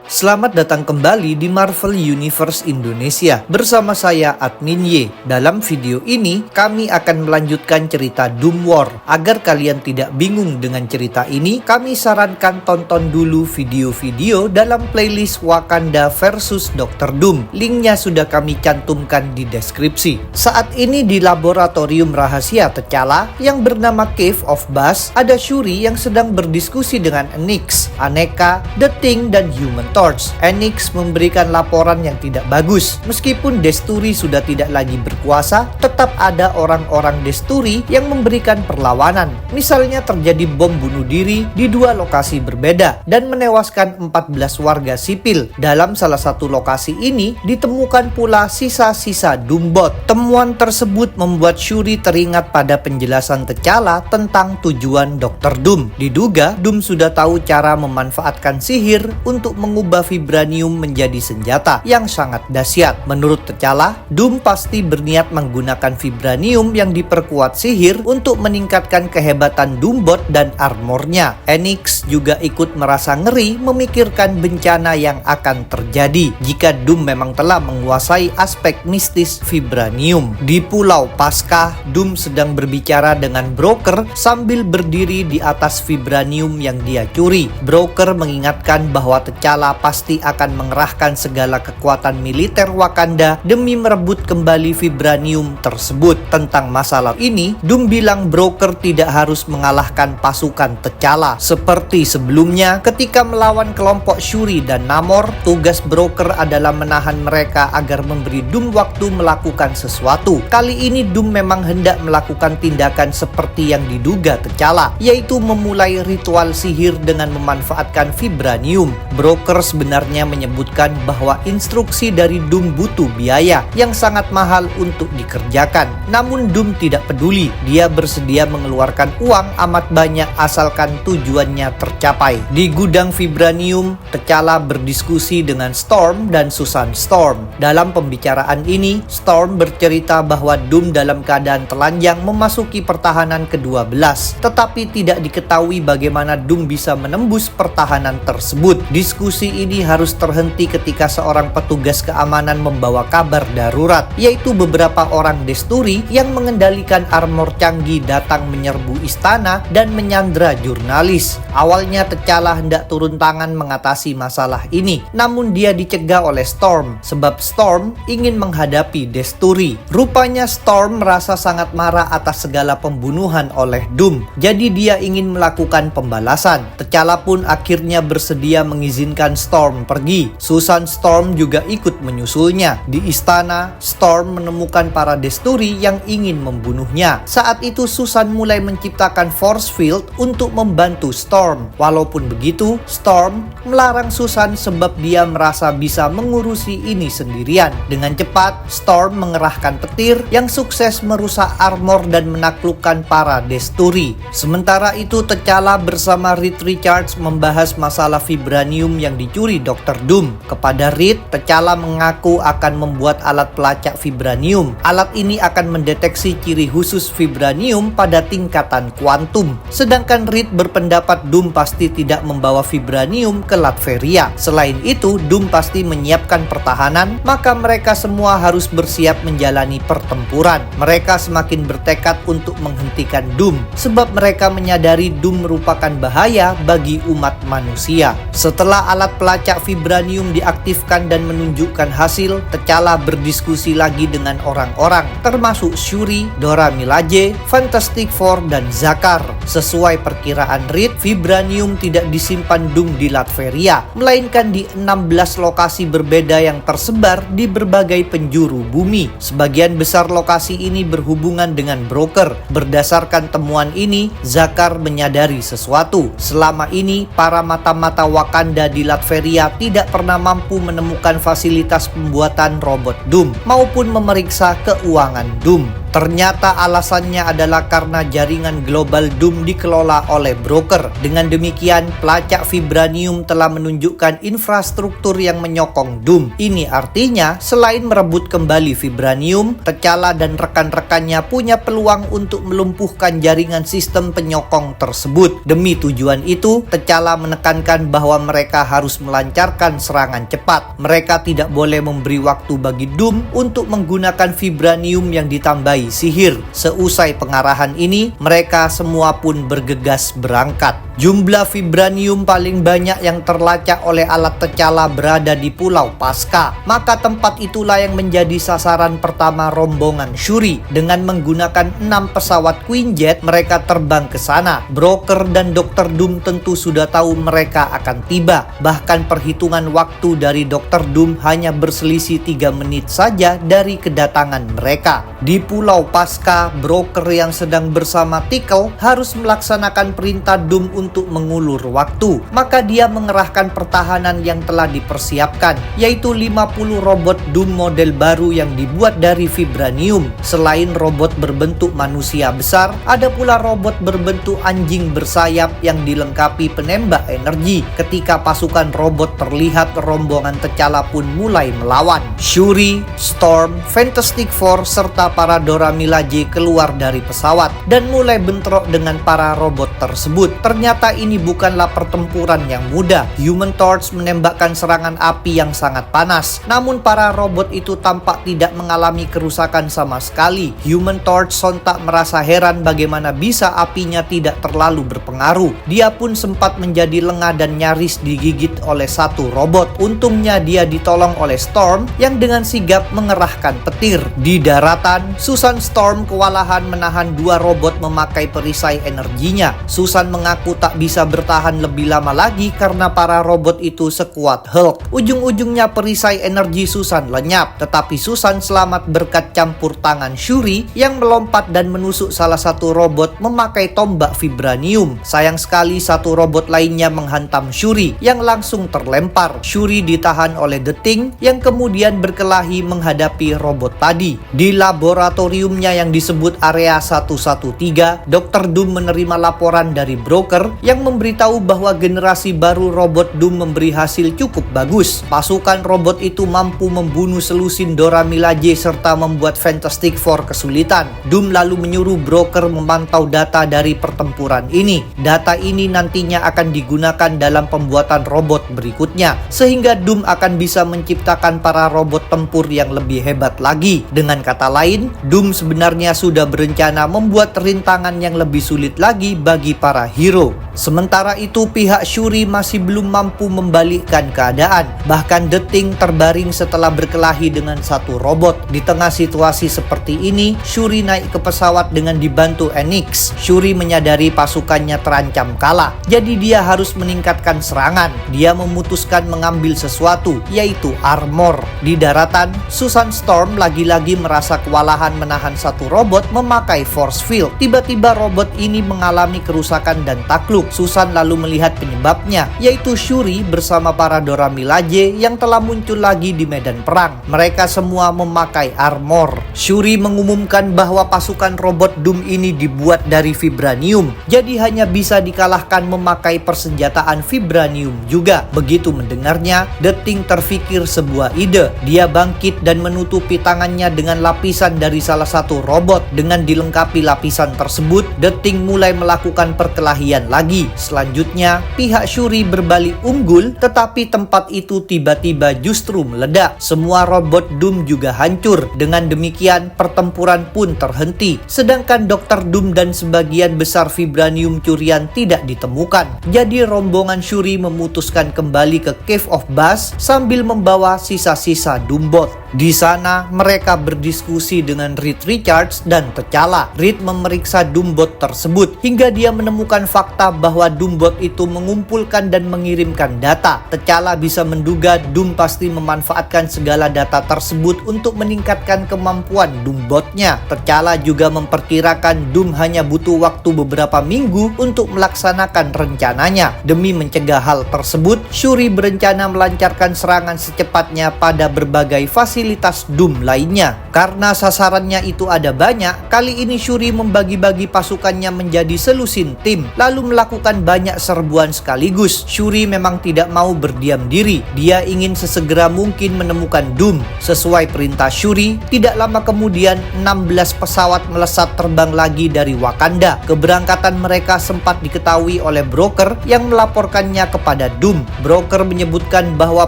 Selamat datang kembali di Marvel Universe Indonesia bersama saya Admin Y. Dalam video ini kami akan melanjutkan cerita Doom War. Agar kalian tidak bingung dengan cerita ini, kami sarankan tonton dulu video-video dalam playlist Wakanda vs Dr. Doom. Linknya sudah kami cantumkan di deskripsi. Saat ini di laboratorium rahasia T'Challa yang bernama Cave of Buzz, ada Shuri yang sedang berdiskusi dengan Onyx, Aneka, The Thing, dan Human Torch. Onyx memberikan laporan yang tidak bagus. Meskipun Desturi sudah tidak lagi berkuasa, tetap ada orang-orang Desturi yang memberikan perlawanan. Misalnya terjadi bom bunuh diri di dua lokasi berbeda dan menewaskan 14 warga sipil. Dalam salah satu lokasi ini ditemukan pula sisa-sisa Doombot. Temuan tersebut membuat Shuri teringat pada penjelasan T'Challa tentang tujuan Dr. Doom. Diduga Doom sudah tahu cara memanfaatkan sihir untuk mengubah vibranium menjadi senjata yang sangat dahsyat. Menurut T'Challa, Doom pasti berniat menggunakan vibranium yang diperkuat sihir untuk meningkatkan kehebatan Doombot dan armornya. Onyx juga ikut merasa ngeri memikirkan bencana yang akan terjadi jika Doom memang telah menguasai aspek mistis vibranium. Di Pulau Pasca, Doom sedang berbicara dengan Broker sambil berdiri di atas vibranium yang dia curi. Broker mengingatkan bahwa T'Challa pasti akan mengerahkan segala kekuatan militer Wakanda demi merebut kembali vibranium tersebut. Tentang masalah ini, Doom bilang Broker tidak harus mengalahkan pasukan T'Challa. Seperti sebelumnya, ketika melawan kelompok Shuri dan Namor, tugas Broker adalah menahan mereka agar memberi Doom waktu melakukan sesuatu. Kali ini Doom memang hendak melakukan tindakan seperti yang diduga T'Challa, yaitu memulai ritual sihir dengan memanfaatkan vibranium. Broker sebenarnya menyebutkan bahwa instruksi dari Doom butuh biaya yang sangat mahal untuk dikerjakan. Namun Doom tidak peduli. Dia bersedia mengeluarkan uang amat banyak asalkan tujuannya tercapai. Di gudang vibranium, T'Challa berdiskusi dengan Storm dan Susan Storm. Dalam pembicaraan ini, Storm bercerita bahwa Doom dalam keadaan telanjang memasuki pertahanan ke-12, tetapi tidak diketahui bagaimana Doom bisa menembus pertahanan tersebut. Diskusi ini harus terhenti ketika seorang petugas keamanan membawa kabar darurat, yaitu beberapa orang Desturi yang mengendalikan armor canggih datang menyerbu istana dan menyandra jurnalis. Awalnya T'Challa hendak turun tangan mengatasi masalah ini, namun dia dicegah oleh Storm sebab Storm ingin menghadapi Desturi. Rupanya Storm merasa sangat marah atas segala pembunuhan oleh Doom, jadi dia ingin melakukan pembalasan. T'Challa pun akhirnya bersedia mengizinkan Storm pergi. Susan Storm juga ikut menyusulnya. Di istana, Storm menemukan para Desturi yang ingin membunuhnya. Saat itu Susan mulai menciptakan force field untuk membantu Storm. Walaupun begitu, Storm melarang Susan sebab dia merasa bisa mengurusi ini sendirian. Dengan cepat, Storm mengerahkan petir yang sukses merusak armor dan menaklukkan para Desturi. Sementara itu, T'Challa bersama Reed Richards membahas masalah vibranium yang dicuri Dr. Doom. Kepada Reed, T'Challa mengaku akan membuat alat pelacak vibranium. Alat ini akan mendeteksi ciri khusus vibranium pada tingkatan kuantum. Sedangkan Reed berpendapat Doom pasti tidak membawa vibranium ke Latveria. Selain itu, Doom pasti menyiapkan pertahanan, maka mereka semua harus bersiap menjalani pertempuran. Mereka semakin bertekad untuk menghentikan Doom, sebab mereka menyadari Doom merupakan bahaya bagi umat manusia. Setelah alat pelacak vibranium diaktifkan dan menunjukkan hasil, T'Challa berdiskusi lagi dengan orang-orang, termasuk Shuri, Dora Milaje, Fantastic Four, dan Zakar. Sesuai perkiraan Reed, vibranium tidak disimpan Doom di Latveria, melainkan di 16 lokasi berbeda yang tersebar di berbagai penjuru bumi. Sebagian besar lokasi ini berhubungan dengan Broker. Berdasarkan temuan ini, Zakar menyadari sesuatu. Selama ini, para mata-mata Wakanda di Latveria tidak pernah mampu menemukan fasilitas pembuatan robot Doom maupun memeriksa keuangan Doom. Ternyata alasannya adalah karena jaringan global Doom dikelola oleh broker. Dengan demikian, pelacak vibranium telah menunjukkan infrastruktur yang menyokong Doom. Ini artinya, selain merebut kembali vibranium, T'Challa dan rekan-rekannya punya peluang untuk melumpuhkan jaringan sistem penyokong tersebut. Demi tujuan itu, T'Challa menekankan bahwa mereka harus melancarkan serangan cepat. Mereka tidak boleh memberi waktu bagi Doom untuk menggunakan vibranium yang ditambahi sihir. Seusai pengarahan ini, mereka semua pun bergegas berangkat. Jumlah vibranium paling banyak yang terlacak oleh alat T'Challa berada di Pulau Pascha. Maka tempat itulah yang menjadi sasaran pertama rombongan Shuri. Dengan menggunakan 6 pesawat Quinjet, mereka terbang ke sana. Broker dan Dr. Doom tentu sudah tahu mereka akan tiba. Bahkan perhitungan waktu dari Dr. Doom hanya berselisih 3 menit saja dari kedatangan mereka. Di Pulau Pascha, broker yang sedang bersama Tickle harus melaksanakan perintah Doom untuk mengulur waktu. Maka dia mengerahkan pertahanan yang telah dipersiapkan, yaitu 50 robot Doom model baru yang dibuat dari vibranium. Selain robot berbentuk manusia besar, ada pula robot berbentuk anjing bersayap yang dilengkapi penembak energi. Ketika pasukan robot terlihat, rombongan T'Challa pun mulai melawan. Shuri, Storm, Fantastic Four, serta para Dora Milaje keluar dari pesawat dan mulai bentrok dengan para robot tersebut. Ternyata ini bukanlah pertempuran yang mudah. Human Torch menembakkan serangan api yang sangat panas, namun para robot itu tampak tidak mengalami kerusakan sama sekali. Human Torch sontak merasa heran bagaimana bisa apinya tidak terlalu berpengaruh. Dia pun sempat menjadi lengah dan nyaris digigit oleh satu robot. Untungnya dia ditolong oleh Storm yang dengan sigap mengerahkan petir. Di daratan, Susan Storm kewalahan menahan 2 robot memakai perisai energinya. Susan mengaku tak bisa bertahan lebih lama lagi karena para robot itu sekuat Hulk. Ujung-ujungnya perisai energi Susan lenyap, tetapi Susan selamat berkat campur tangan Shuri yang melompat dan menusuk salah satu robot memakai tombak vibranium. Sayang sekali satu robot lainnya menghantam Shuri yang langsung terlempar. Shuri ditahan oleh The Thing yang kemudian berkelahi menghadapi robot tadi. Di laboratoriumnya yang disebut Area 113, Dr. Doom menerima laporan dari broker yang memberitahu bahwa generasi baru robot Doom memberi hasil cukup bagus. Pasukan robot itu mampu membunuh selusin Dora Milaje serta membuat Fantastic Four kesulitan. Doom lalu menyuruh broker memantau data dari pertempuran ini. Data ini nantinya akan digunakan dalam pembuatan robot berikutnya, sehingga Doom akan bisa menciptakan para robot tempur yang lebih hebat lagi. Dengan kata lain, Doom sebenarnya sudah berencana membuat rintangan yang lebih sulit lagi bagi para hero. Sementara itu, pihak Shuri masih belum mampu membalikkan keadaan. Bahkan The Thing terbaring setelah berkelahi dengan satu robot. Di tengah situasi seperti ini, Shuri naik ke pesawat dengan dibantu Enix. Shuri menyadari pasukannya terancam kalah, jadi dia harus meningkatkan serangan. Dia memutuskan mengambil sesuatu, yaitu armor. Di daratan, Susan Storm lagi-lagi merasa kewalahan menahan satu robot memakai force field. Tiba-tiba robot ini mengalami kerusakan dan takluk. Susan lalu melihat penyebabnya, yaitu Shuri bersama para Dora Milaje yang telah muncul lagi di medan perang. Mereka semua memakai armor. Shuri mengumumkan bahwa pasukan robot Doom ini dibuat dari vibranium, jadi hanya bisa dikalahkan memakai persenjataan vibranium juga. Begitu mendengarnya, The Thing terfikir sebuah ide. Dia bangkit dan menutupi tangannya dengan lapisan dari salah satu robot. Dengan dilengkapi lapisan tersebut, The Thing mulai melakukan perkelahian lagi. Selanjutnya, pihak Shuri berbalik unggul, tetapi tempat itu tiba-tiba justru meledak. Semua robot Doom juga hancur. Dengan demikian, pertempuran pun terhenti. Sedangkan Dr. Doom dan sebagian besar vibranium curian tidak ditemukan. Jadi rombongan Shuri memutuskan kembali ke Cave of Bass sambil membawa sisa-sisa Doombot. Di sana, mereka berdiskusi dengan Reed Richards dan T'Challa. Reed memeriksa Doombot tersebut hingga dia menemukan fakta bahwa Doombot itu mengumpulkan dan mengirimkan data. T'Challa bisa menduga Doom pasti memanfaatkan segala data tersebut untuk meningkatkan kemampuan Doombotnya. T'Challa juga memperkirakan Doom hanya butuh waktu beberapa minggu untuk melaksanakan rencananya. Demi mencegah hal tersebut, Shuri berencana melancarkan serangan secepatnya pada berbagai fasilitas fasilitas Doom lainnya. Karena sasarannya itu ada banyak, kali ini Shuri membagi-bagi pasukannya menjadi selusin tim, lalu melakukan banyak serbuan sekaligus. Shuri memang tidak mau berdiam diri, dia ingin sesegera mungkin menemukan Doom. Sesuai perintah Shuri, tidak lama kemudian 16 pesawat melesat terbang lagi dari Wakanda. Keberangkatan mereka sempat diketahui oleh broker yang melaporkannya kepada Doom. Broker menyebutkan bahwa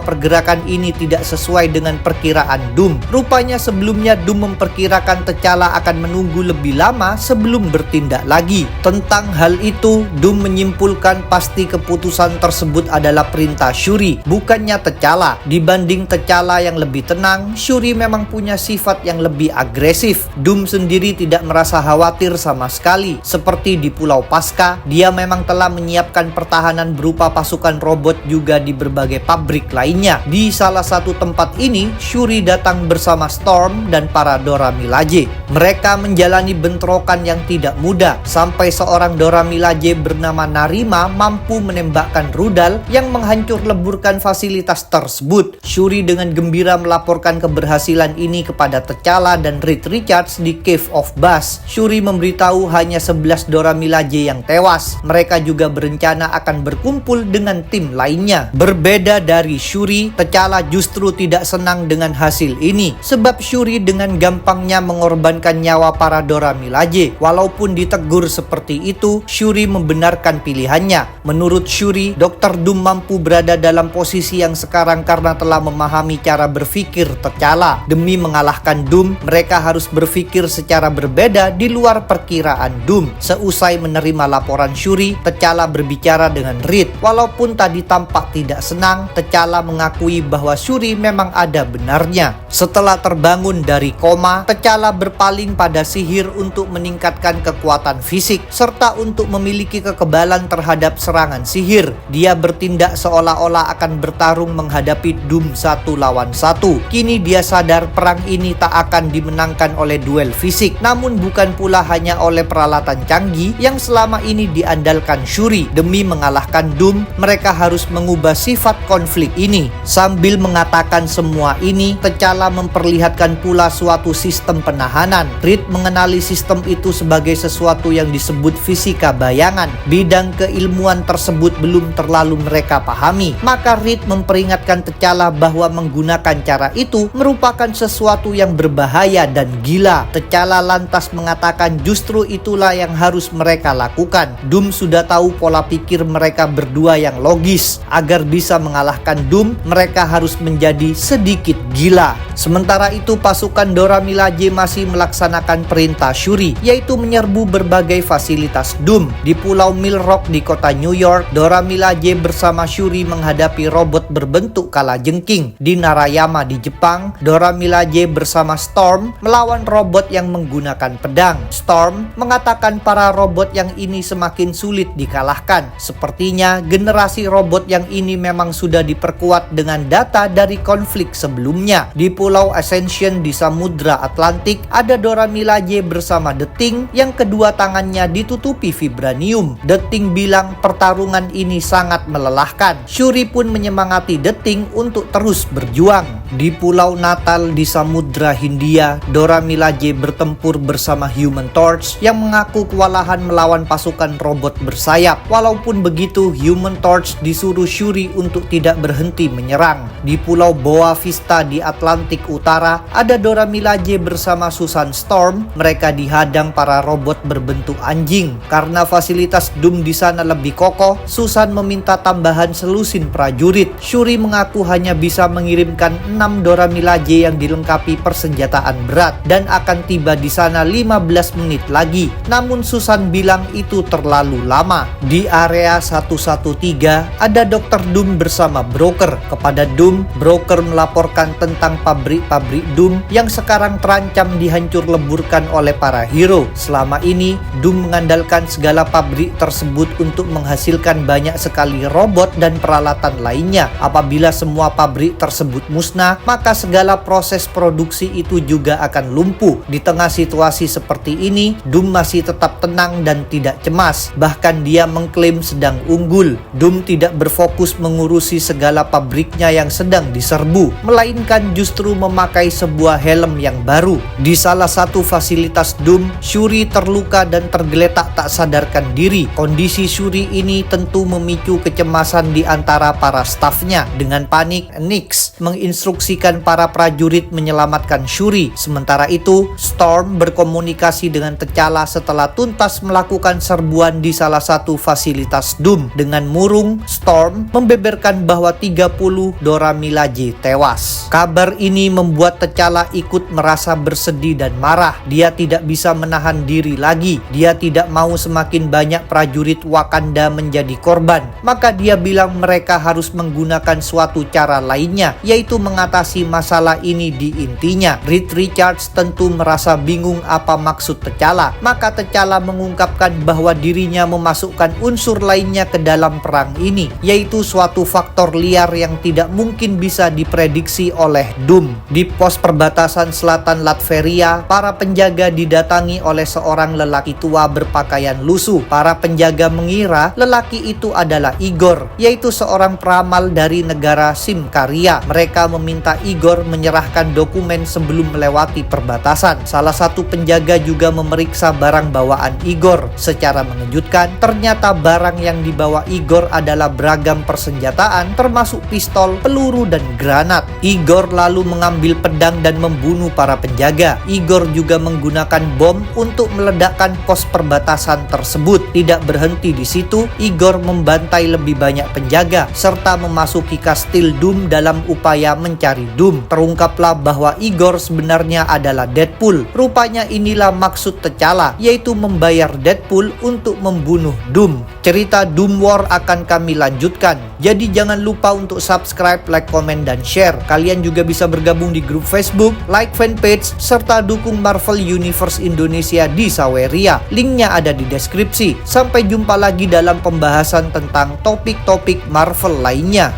pergerakan ini tidak sesuai dengan perkiraan Doom. Rupanya sebelumnya Doom memperkirakan T'Challa akan menunggu lebih lama sebelum bertindak lagi. Tentang hal itu, Doom menyimpulkan pasti keputusan tersebut adalah perintah Shuri, bukannya T'Challa. Dibanding T'Challa yang lebih tenang, Shuri memang punya sifat yang lebih agresif. Doom sendiri tidak merasa khawatir sama sekali. Seperti di Pulau Pasca, dia memang telah menyiapkan pertahanan berupa pasukan robot juga di berbagai pabrik lainnya. Di salah satu tempat ini, Shuri datang bersama Storm dan para Dora Milaje. Mereka menjalani bentrokan yang tidak mudah, sampai seorang Dora Milaje bernama Narima mampu menembakkan rudal yang menghancur leburkan fasilitas tersebut. Shuri dengan gembira melaporkan keberhasilan ini kepada T'Challa dan Reed Richards di Cave of Bass. Shuri memberitahu hanya 11 Dora Milaje yang tewas. Mereka juga berencana akan berkumpul dengan tim lainnya. Berbeda dari Shuri, T'Challa justru tidak senang dengan hasil ini, sebab Shuri dengan gampangnya mengorbankan nyawa para Dora Milaje. Walaupun ditegur seperti itu, Shuri membenarkan pilihannya. Menurut Shuri, Dr. Doom mampu berada dalam posisi yang sekarang karena telah memahami cara berpikir T'Challa. Demi mengalahkan Doom, mereka harus berpikir secara berbeda di luar perkiraan Doom. Seusai menerima laporan Shuri, T'Challa berbicara dengan Reed. Walaupun tadi tampak tidak senang, T'Challa mengakui bahwa Shuri memang ada benarnya. Setelah terbangun dari koma, T'Challa berpaling pada sihir untuk meningkatkan kekuatan fisik serta untuk memiliki kekebalan terhadap serangan sihir. Dia bertindak seolah-olah akan bertarung menghadapi Doom 1 lawan 1. Kini dia sadar perang ini tak akan dimenangkan oleh duel fisik, namun bukan pula hanya oleh peralatan canggih yang selama ini diandalkan Shuri. Demi mengalahkan Doom, mereka harus mengubah sifat konflik ini. Sambil mengatakan semua ini, T'Challa memperlihatkan pula suatu sistem penahanan. Reed mengenali sistem itu sebagai sesuatu yang disebut fisika bayangan. Bidang keilmuan tersebut belum terlalu mereka pahami. Maka Reed memperingatkan T'Challa bahwa menggunakan cara itu merupakan sesuatu yang berbahaya dan gila. T'Challa lantas mengatakan justru itulah yang harus mereka lakukan. Doom sudah tahu pola pikir mereka berdua yang logis. Agar bisa mengalahkan Doom, mereka harus menjadi sedikit gila. Sementara itu, pasukan Dora Milaje masih melaksanakan perintah Shuri, yaitu menyerbu berbagai fasilitas Doom. Di Pulau Mill Rock di kota New York, Dora Milaje bersama Shuri menghadapi robot berbentuk kalajengking. Di Narayama di Jepang, Dora Milaje bersama Storm melawan robot yang menggunakan pedang. Storm mengatakan para robot yang ini semakin sulit dikalahkan. Sepertinya generasi robot yang ini memang sudah diperkuat dengan data dari konflik sebelumnya. Di Pulau Ascension di Samudra Atlantik, ada Dora Milaje bersama The Thing yang kedua tangannya ditutupi vibranium. The Thing bilang pertarungan ini sangat melelahkan. Shuri pun menyemangati The Thing untuk terus berjuang. Di Pulau Natal di Samudra Hindia, Dora Milaje bertempur bersama Human Torch yang mengaku kewalahan melawan pasukan robot bersayap. Walaupun begitu, Human Torch disuruh Shuri untuk tidak berhenti menyerang. Di Pulau Boa Vista di Atlantik Utara, ada Dora Milaje bersama Susan Storm. Mereka dihadang para robot berbentuk anjing. Karena fasilitas Doom di sana lebih kokoh, Susan meminta tambahan selusin prajurit. Shuri mengaku hanya bisa mengirimkan 6 Dora Milaje yang dilengkapi persenjataan berat dan akan tiba di sana 15 menit lagi. Namun Susan bilang itu terlalu lama. Di area 113, ada Dr. Doom bersama broker. Kepada Doom, broker melaporkan tentang pabrik-pabrik Doom yang sekarang terancam dihancur leburkan oleh para hero. Selama ini, Doom mengandalkan segala pabrik tersebut untuk menghasilkan banyak sekali robot dan peralatan lainnya. Apabila semua pabrik tersebut musnah, sempurna, maka segala proses produksi itu juga akan lumpuh. Di tengah situasi seperti ini, Doom masih tetap tenang dan tidak cemas. Bahkan dia mengklaim sedang unggul. Doom tidak berfokus mengurusi segala pabriknya yang sedang diserbu, melainkan justru memakai sebuah helm yang baru. Di salah satu fasilitas Doom, Shuri terluka dan tergeletak tak sadarkan diri. Kondisi Shuri ini tentu memicu kecemasan di antara para stafnya. Dengan panik, Nyx menginstruksikan para prajurit menyelamatkan Shuri. Sementara itu, Storm berkomunikasi dengan T'Challa setelah tuntas melakukan serbuan di salah satu fasilitas Doom. Dengan murung, Storm membeberkan bahwa 30 Dora Milaje tewas. Kabar ini membuat T'Challa ikut merasa bersedih dan marah. Dia tidak bisa menahan diri lagi. Dia tidak mau semakin banyak prajurit Wakanda menjadi korban. Maka dia bilang mereka harus menggunakan suatu cara lainnya, yaitu mengatasi masalah ini di intinya. Reed Richards tentu merasa bingung apa maksud T'Challa. Maka T'Challa mengungkapkan bahwa dirinya memasukkan unsur lainnya ke dalam perang ini, yaitu suatu faktor liar yang tidak mungkin bisa diprediksi oleh Doom. Di pos perbatasan selatan Latveria, para penjaga didatangi oleh seorang lelaki tua berpakaian lusuh. Para penjaga mengira lelaki itu adalah Igor, yaitu seorang peramal dari negara Simkaria. Mereka meminta Igor menyerahkan dokumen sebelum melewati perbatasan. Salah satu penjaga juga memeriksa barang bawaan Igor. Secara mengejutkan, ternyata barang yang dibawa Igor adalah beragam persenjataan, termasuk pistol, peluru, dan granat. Igor lalu mengambil pedang dan membunuh para penjaga. Igor juga menggunakan bom untuk meledakkan pos perbatasan tersebut. Tidak berhenti di situ, Igor membantai lebih banyak penjaga serta memasuki kastil Doom dalam upaya mencari Doom. Terungkaplah bahwa Igor sebenarnya adalah Deadpool. Rupanya inilah maksud T'Challa, yaitu membayar Deadpool untuk membunuh Doom. Cerita Doom War akan kami lanjutkan. Jadi jangan lupa untuk subscribe, like, komen, dan share. Kalian juga bisa bergabung di grup Facebook, like fanpage, serta dukung Marvel Universe Indonesia di Saweria. Linknya ada di deskripsi. Sampai jumpa lagi dalam pembahasan tentang topik-topik Marvel lainnya.